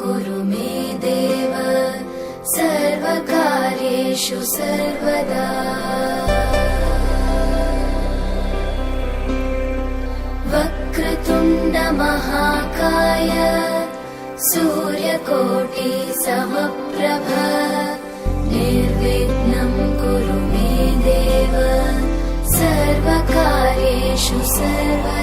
कुरु मे देव सर्वकार्येषु सर्वदा। वक्रतुण्ड महाकाय सूर्यकोटि समप्रभ निर्विघ्नं कुरु मे देव सर्वकार्येषु सर्वदा।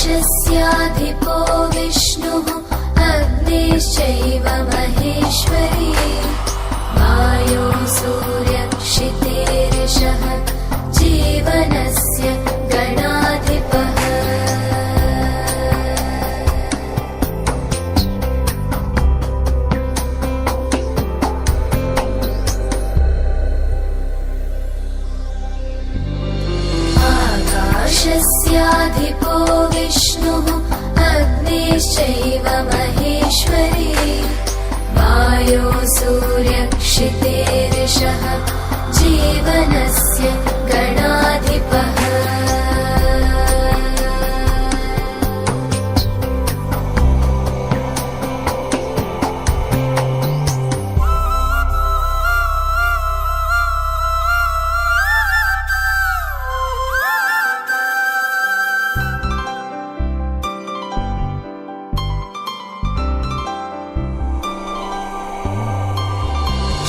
आकाशस्याधिपो विष्णुः अग्निश्चैव महेश्वरी वायो सूर्यक्षितेरिषः जीवनस्य गणाधिपः। आकाशस्याधिपो विष्णुः अग्निश्चैव महेश्वरी वायो सूर्यक्षितेरिषः जीवनस्य गणाधिपः।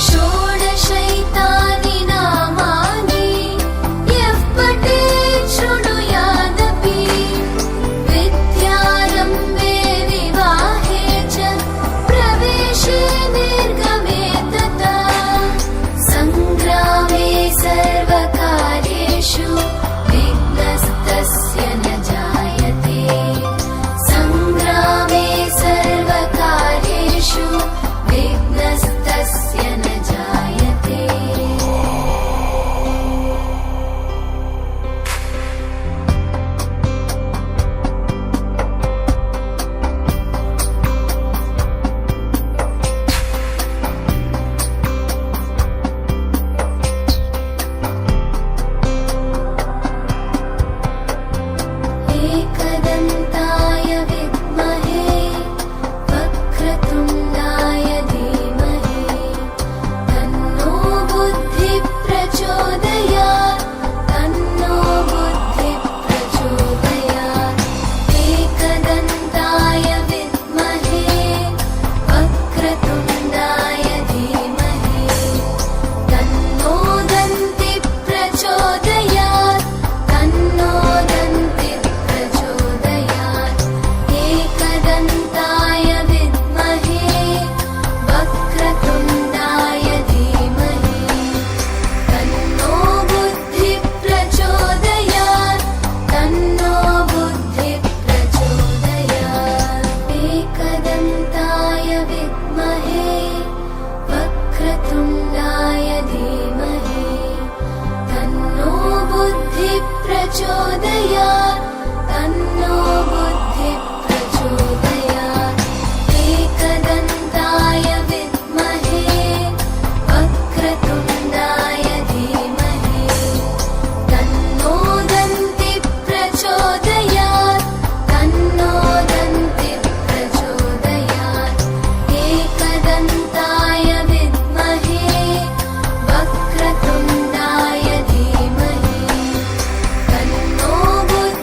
षोडशैतानि नामानि यः पठेत् शृणुयादपि विद्यारम्भे विवाहे च प्रवेशे निर्गमे तथा सङ्ग्रामे सर्वकार्येषु विघ्नस्तस्य न जायते। सङ्ग्रामे सर्वकार्येषु विघ्नस्तस्य न जायते। एकदन्ताय विद्महे वक्रतुण्डाय धीमहि तन्नो बुद्धिः प्रचोदयात्। तन्नो बुद्धिः प्रचोदयात्। एकदन्ताय विद्महे वक्रतुण्डाय धीमहि तन्नो दन्तिः प्रचोदयात्। तन्नो दन्तिः प्रचोदयात्। एकदन्ताय विद्महे वक्रतुण्डाय धीमहि तन्नो बुद्धिः प्रचोदयात्। तन्नो बुद्धिः प्रचोदयात्। एकदन्ताय विद्महे वक्रतुण्डाय धीमहि तन्नो बुद्धिः प्रचोदयात्। तन्नो बुद्धिः प्रचोदयात्। एकदन्ताय विद्महे वक्रतुण्डाय धीमहि तन्नो दन्तिः प्रचोदयात्। तन्नो दन्तिः प्रचोदयात्। एकदन्ताय विद्महे वक्रतुण्डाय धीमहि तन्नो बुद्धिः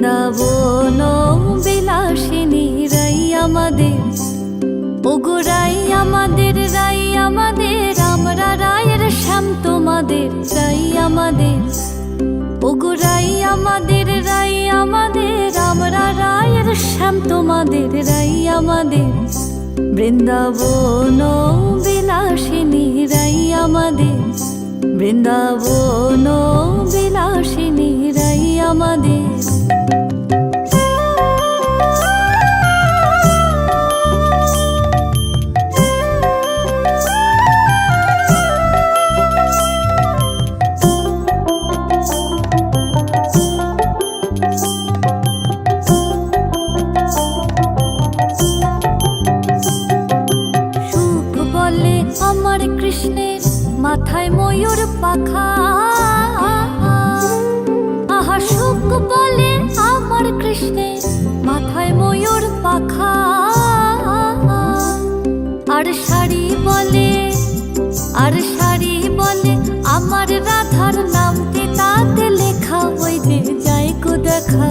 বৃন্দাবন বিলাসিনী রাই আমাদের, ওগো রাই আমাদের, রাই আমাদের, আমরা রায়ের শ্যাম তোমাদের, রাই আমাদের, ওগো রাই আমাদের, রাই আমাদের, আমরা রায়ের শ্যাম তোমাদের, রাই আমাদের। বৃন্দাবন বিলাসিনী রাই আমাদের, বৃন্দাবন বিলাসিনী রাই আমাদের। আমার কৃষ্ণের মাথায় ময়ূর পাখা, আহা সুখ বলে আমার কৃষ্ণের মাথায় ময়ূর পাখা। আর শাড়ি বলে, আর শাড়ি বলে আমার রাধার নামটি তাতে লেখা, ওই যে যাই গো দেখা।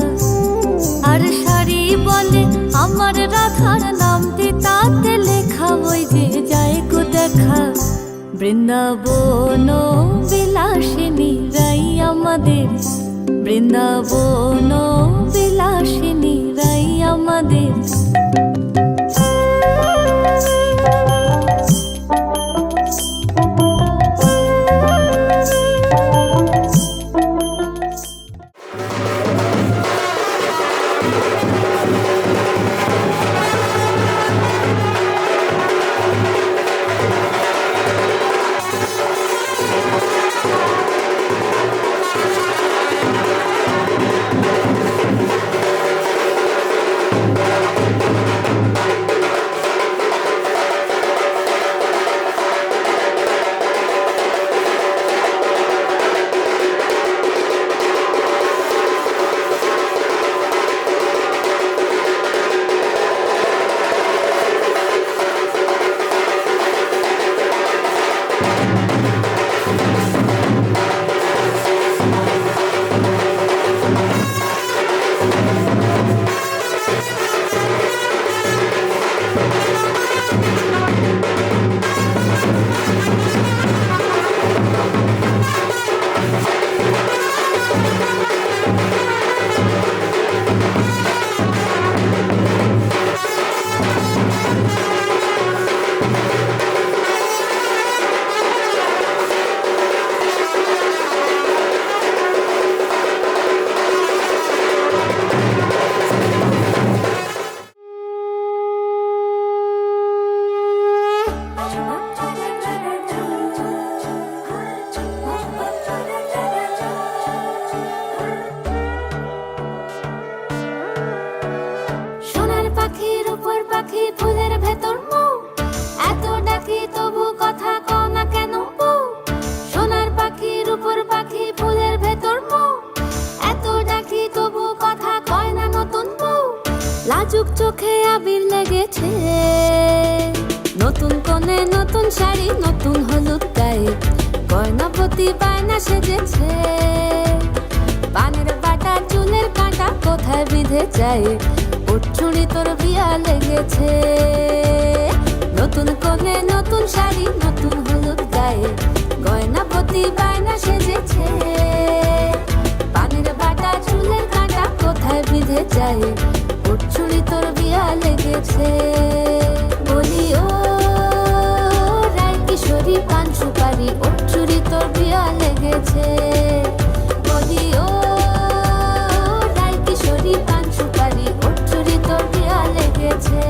আর শাড়ি বলে আমার রাধার নামটি তাতে লেখা, ওই যে যাই গো দেখা। বৃন্দাবন বিলাসিনী রাই আমাদের, বৃন্দাবন বিলাসিনী রাই আমাদের। লাজুক চোখে আবির লেগেছে, নতুন কোণে নতুন শাড়ি, নতুন হলুদ গায়ে গয়নাপতি বায়না সেজেছে। পানের বাটা চুলের কাঁটা কোথায় বিঁধে যায়, উঠছুড়ি তোর বিয়া লেগেছে। নতুন কোণে নতুন শাড়ি, নতুন হলুদ গায়ে গয়নাপতি বায়না সেজেছে। পানের বাটা চুলের কাঁটা কোথায় বিঁধে যায়, উঠছুড়ি তোর বিয়া লেগেছে। বলি ও রায় কিশোরী পান সুপারি, উঠছুড়ি তোর বিয়া লেগেছে। বলি ও রায় কিশোরী পান সুপারি, উঠছুড়ি তোর বিয়া লেগেছে।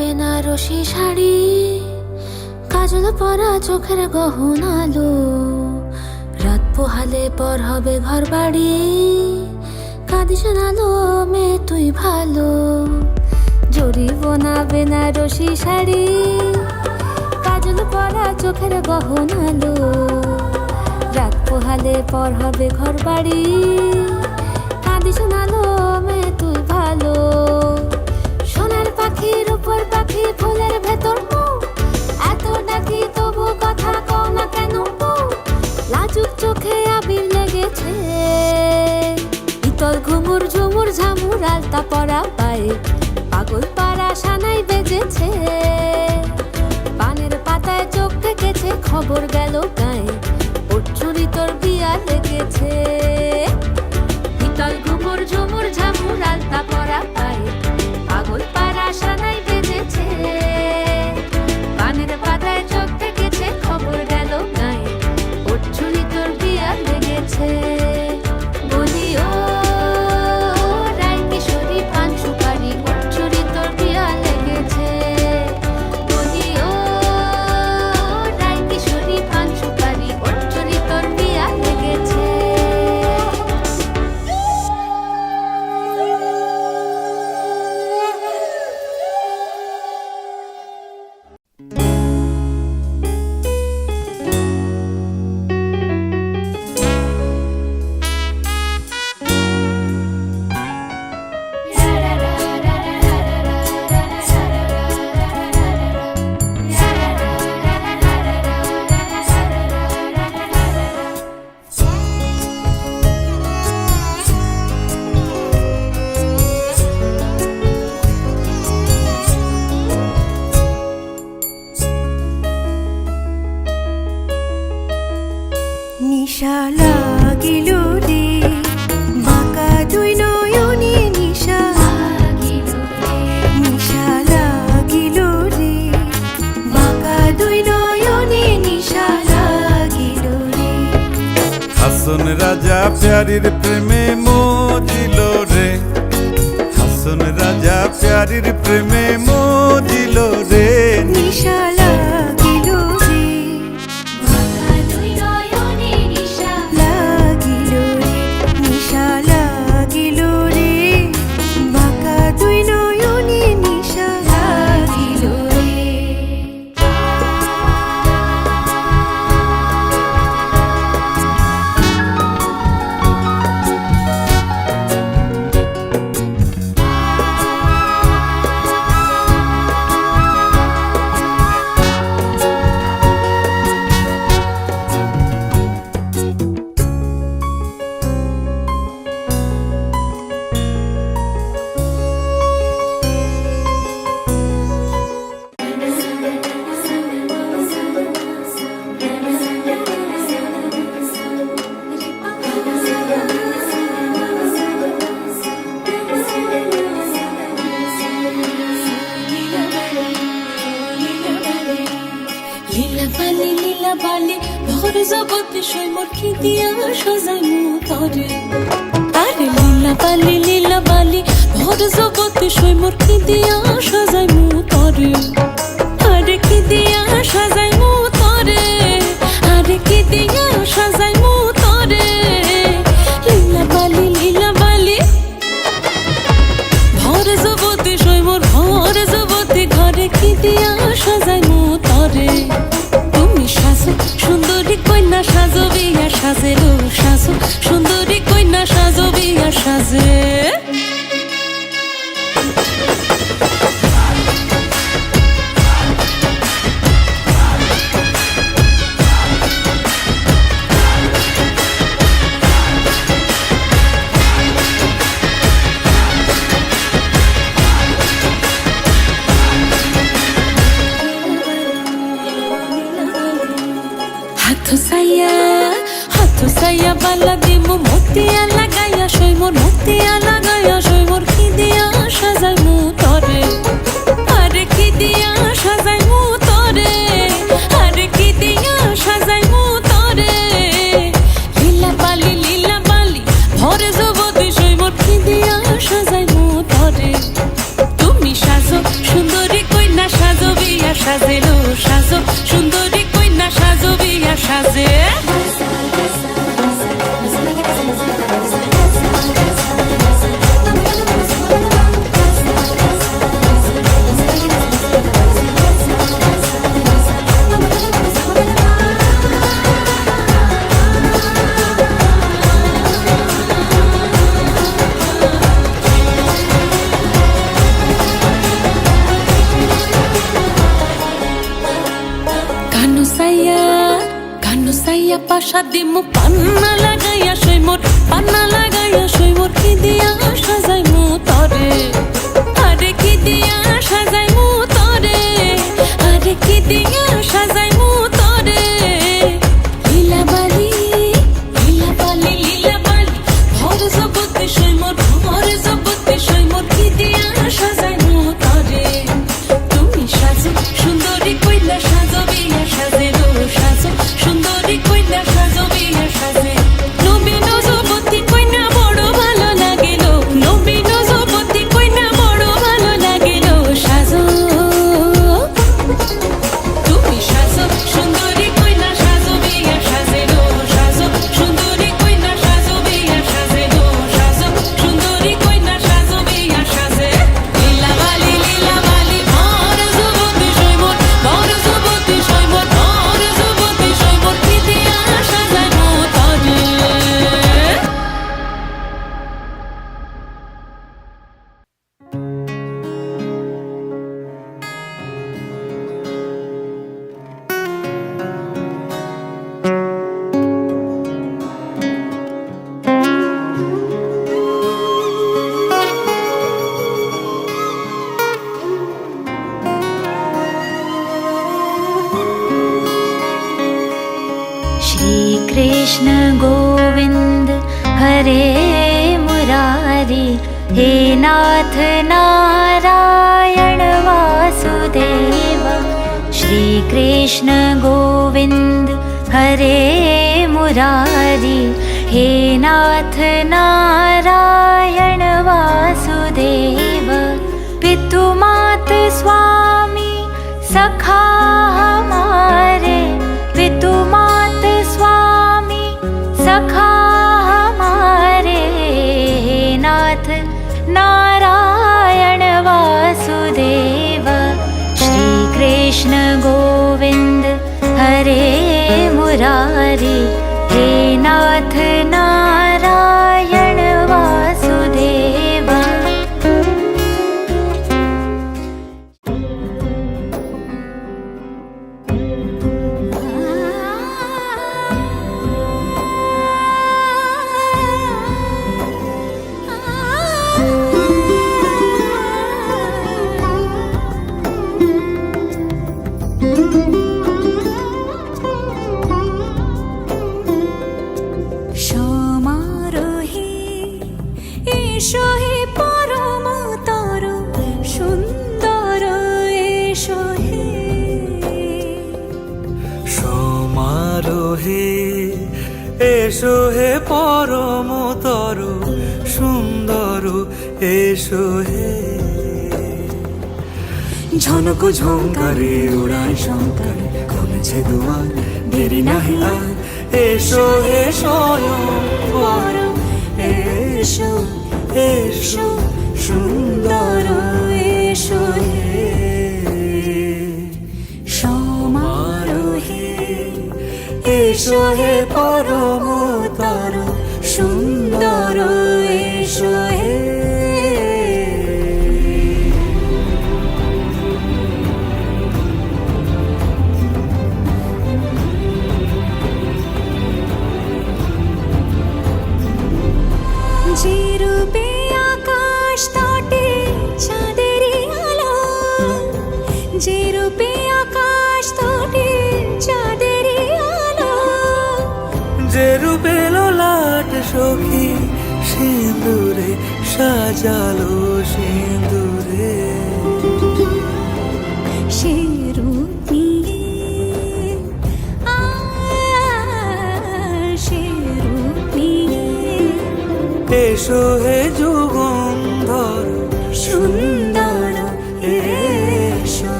বেনারসি শাড়ি, কাজল পরা চোখের গহনালো, রাত পোহালে পোহালে পর হবে ঘর বাড়ি, কাঁদিস না লো মেয়ে তুই ভালো, জরিব না বেনারসি শাড়ি, কাজল পরা চোখের গহনালো, রাত পোহালে পর হবে ঘর বাড়ি, কাঁদিস না লো মেয়ে তুই ভালো। সোনার পাখির উপর পাখি ফুলের ভেতর এত ডাকি তবু কথা কও না কেন, লাজুক চোখে আবির লেগেছে, ইতল ঘুমুর ঝুমুর ঝামুর আলতা পরা পায়ে, পাগল পাড়া সানাই বেজেছে, পানের পাতায় চোখ থেকেছে, খবর গেল গায়ে, ওর চুরি তোর বিয়া লেগেছে, ইতল ঘুমুর ঝুমুর ঝামুর আলতা পরা পায়ে, পাগল পাড়া সানাই বেজেছে, পানের পাতায় চোখ থেকেছে, খবর গেল গায়ে, ওর চুরি তোর বিয়া লেগেছে। বলি ও রাই কিশোরী পান সুপারি, ওর চুরি তোর বিয়া লেগেছে, বলি ও রাই কিশোরী পান সুপারি, ওর চুরি তোর বিয়া লেগেছে। নিশা লাগিল রে বাঁকা দুই নয়নে, নিশা নিশা লাগিল রে বাঁকা দুই নয়নে, নিশা লাগিল রে। হাসন রাজা প্যারির প্রেমে মজিল রে, হাসন রাজা প্যারির প্রেমে মজিল রে, নিশা লাগিল রে লাগিল রে, নিশা লাগিল রে বাঁকা দুই নয়নে, নিশা লাগিল রে। লীলা বালি ভর জগতে সই মোর খিদিয়া সাজাইমু তরে, আরে লীলা বালি ভর জগতে সই মোর খিদিয়া সাজাইমু তরে, আরে খিদিয়া সাজাইমু তরে, আরে খিদিয়া সাজাইমু তরে, লীলা বালি ভর জগতে সই মোর ভর জগতে ঘরে খিদিয়া সাজাইমু তরে। তুমি সাজো সুন্দরী কন্যা সাজো বিয়া সাজে লো, সাজো সুন্দরী কন্যা সাজো বিয়া সাজে। হাথ সাইয়া বালা দিমু মতিয়া লাগাইয়া সই মোর, মতিয়া লাগাইয়া সই মোর খিদিয়া সাজাইমু তরে, আরে খিদিয়া সাজাইমু তরে, আরে খিদিয়া সাজাইমু তরে, লীলা বালি ভরে জগতে সই মোর খিদিয়া সাজাইমু তরে। তুমি সাজো সুন্দরী কন্যা সাজো বিয়া সাজেলো, সাজো সুন্দরী কন্যা সাজো বিয়া সাজে। সাইয়া পাশা দিমু পান্না লাগাইয়া সই মোর পান্না লাগাইয়া সই মোর কি দিয়া সাজাই মু তরে আরে কি দিয়া সাজাই মু তরে আরে কি দিয়া সাজাই মু তরে লীলা বালি ভর জগতে সই মোর ভর জগতে সই মোর কি দিয়া সাজাই মু তরে তুমি সাজো সুন্দরী কইলা সাজো বিয়া সাজে রো সাজো সুন্দরী কইলা সাজো বিয়া সাজে নবীন যুবতী কইনা বড় ভালো লাগিল নবীন যুবতী কইনা বড় ভালো লাগিল সাজো তুমি সাজো সুন্দরী কইনা সাজো বিয়া সাজে রো সাজো সুন্দরী কইনা সাজো বিয়া সাজে রো সাজো সুন্দরী কইনা সাজো বিয়া সাজে লীলা বালি ভর যুবতী সই মোর ভর যুবতী সই মোর ভর যুবতী সই মোর কি দিয়া সাজাই মু তরে श्री कृष्ण गोविंद हरे मुरारी हे नाथ नारायण वासुदेव श्री कृष्ण गोविंद हरे मुरारी हे नाथ नारायण वासुदेव पितु मात स्वामी सखा हमारे पितु मात स्वामी सखा हमारे नाथ नारायण वासुदेव श्री कृष्ण गोविंद हरे मुरारी हे नाथ नारायण वासुदेव সমারোহে এসো হে পরম তর সুন্দর এসো হে সমারোহে এসো হে পরমতর সুন্দর এসো হে ঝনক ঝঙ্কারে উড়ায় শঙ্কারে খুলেছে দুয়ার দেরি নাহি আর এসো হে স্বয়ং বর এসো এসো সুন্দর এসো হে সমারোহে এসো হে পরমতর সুন্দর এসো হে যে রূপে আকাশ তটে চাঁদেরই আলো যে রূপে আকাশ তটে চাঁদেরই আলো যে রূপে ললাট সখী সিঁদুরে সাজালো সিঁদুরে সে রূপ নিয়ে সে রূপ নিয়ে এসো হে যুগন্ধর সুন্দর এসো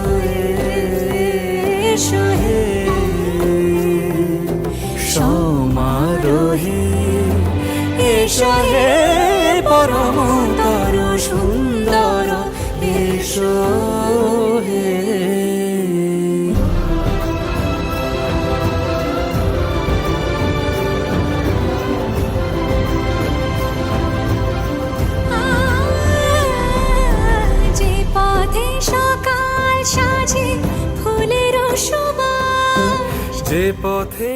এসো হে সমারোহে এসো হে পরমতর সুন্দর এসো হে যে পথে সকাল সাজে ফুলের সুবাস যে পথে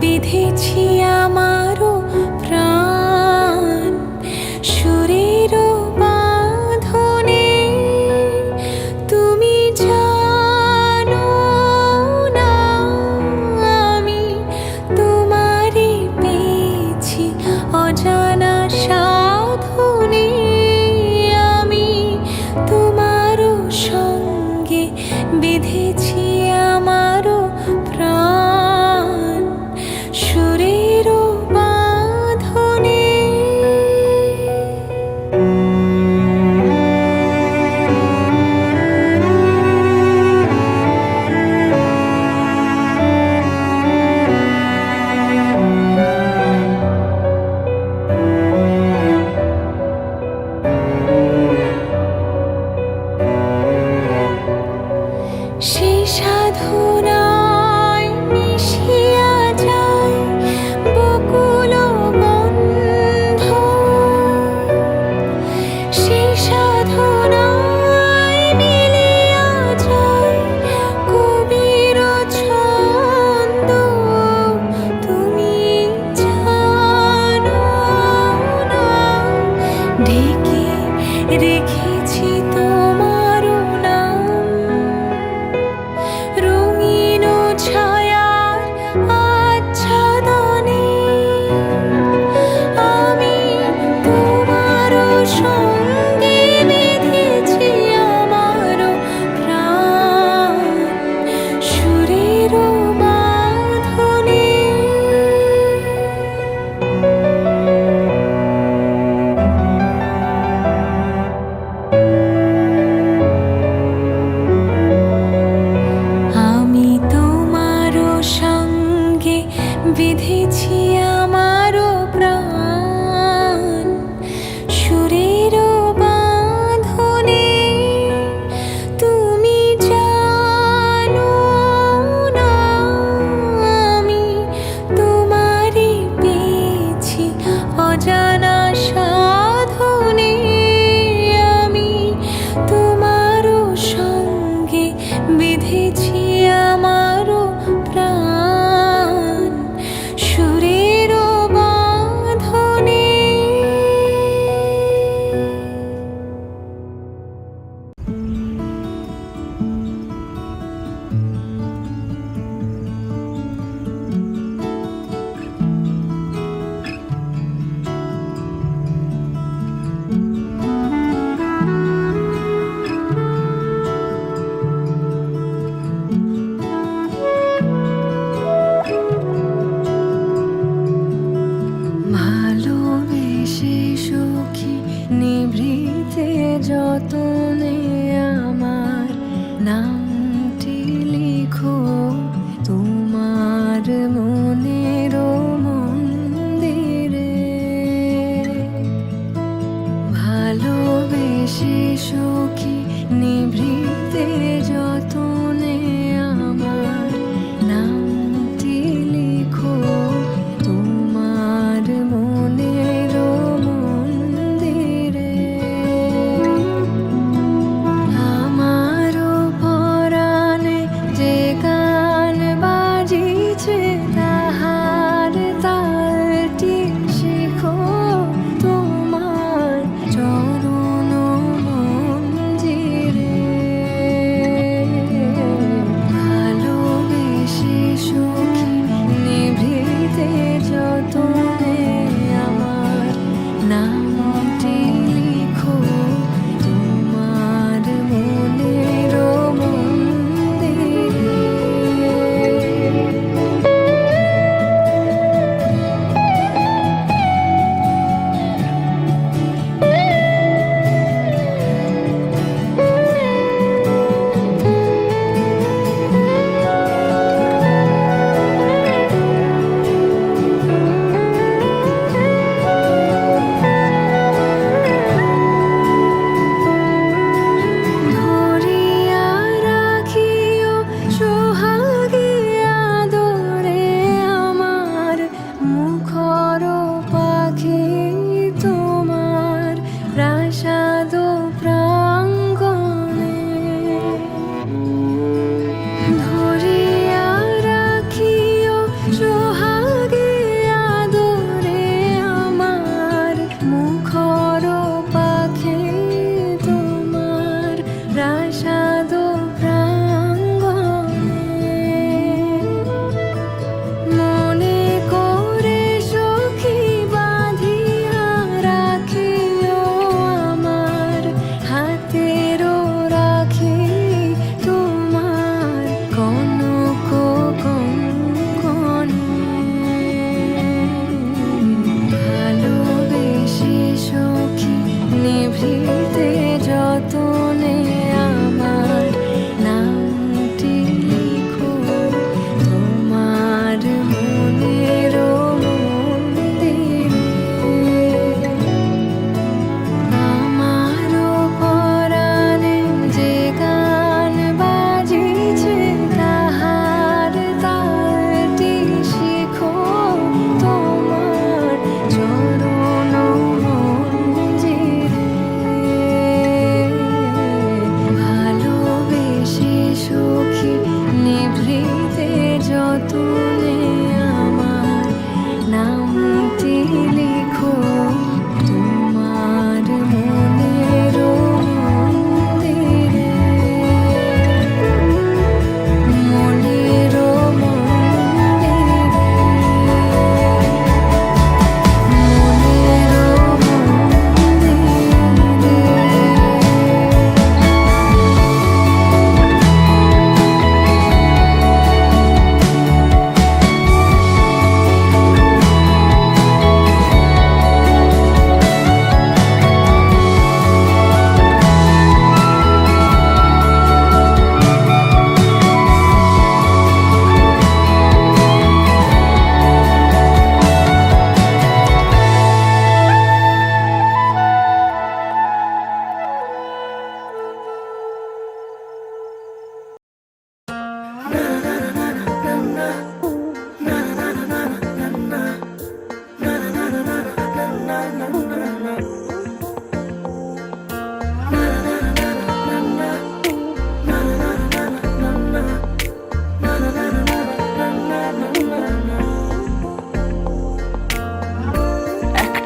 বেঁধেছি আমারও প্রাণ সুরের বাঁধনে তুমি জানো না আমি তোমারে পেয়েছি অজানা সাধনে আমি তোমারও সঙ্গে বেঁধেছি আমারও প্রাণ সুরের বাঁধনে সেই সাধনায় মিশিয়া যায় বকুল বন্ধ সেই সাধনায় মিলিয়া যায় কবির ছন্দ তুমি জানো না ঢেকে রেখেছি তোমার নাম রঙিন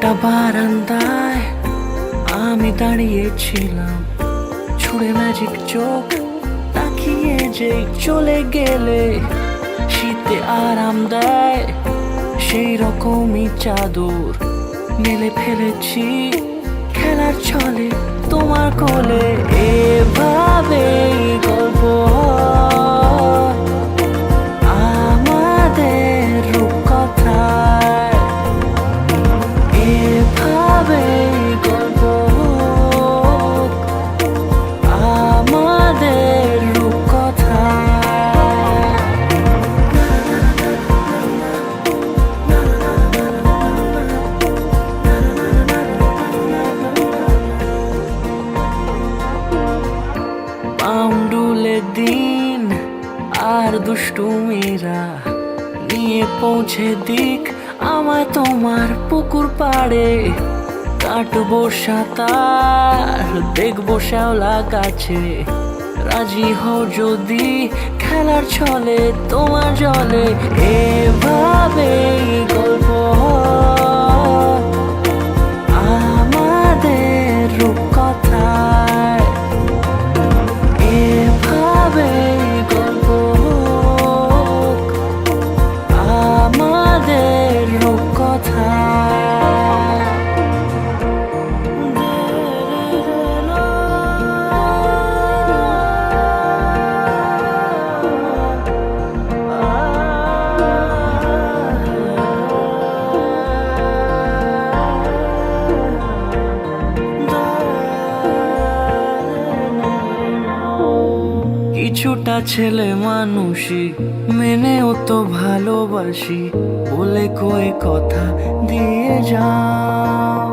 একটা বারান্দায় আমি দাঁড়িয়েছিলাম, ছুড়ে ম্যাজিক চোখ তাকিয়ে যে চলে গেলে শীতে আরাম দেয় সেই রকমই চাদর মেলে ফেলেছি খেলার ছলে তোমার কোলে। এভাবেই গল্প হয় আমাদের রূপকথায়, এভাবেই গল্প হোক আমাদের রূপকথায়। পাউন্ডুলে দিন আর দুষ্টুমিরা নিয়ে পৌঁছে দিক আমায় তোমার পুকুর পাড়ে। কাটবো সাঁতার দেখবো শ্যাওলা গাছে, রাজি হও যদি খেলার ছলে তোমার জলে। এভাবেই গল্প হয় আমাদের রূপকথায়, এভাবেই গল্প হোক আমাদের রূপকথায়। কিছুটা ছেলে মানুষই মেনেও তো ভালোবাসি, বলে কয়ে কথা দিয়ে যাও।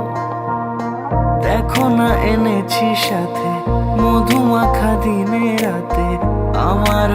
দেখো না এনেছি সাথে মধুমাখা দিনে রাতে আমার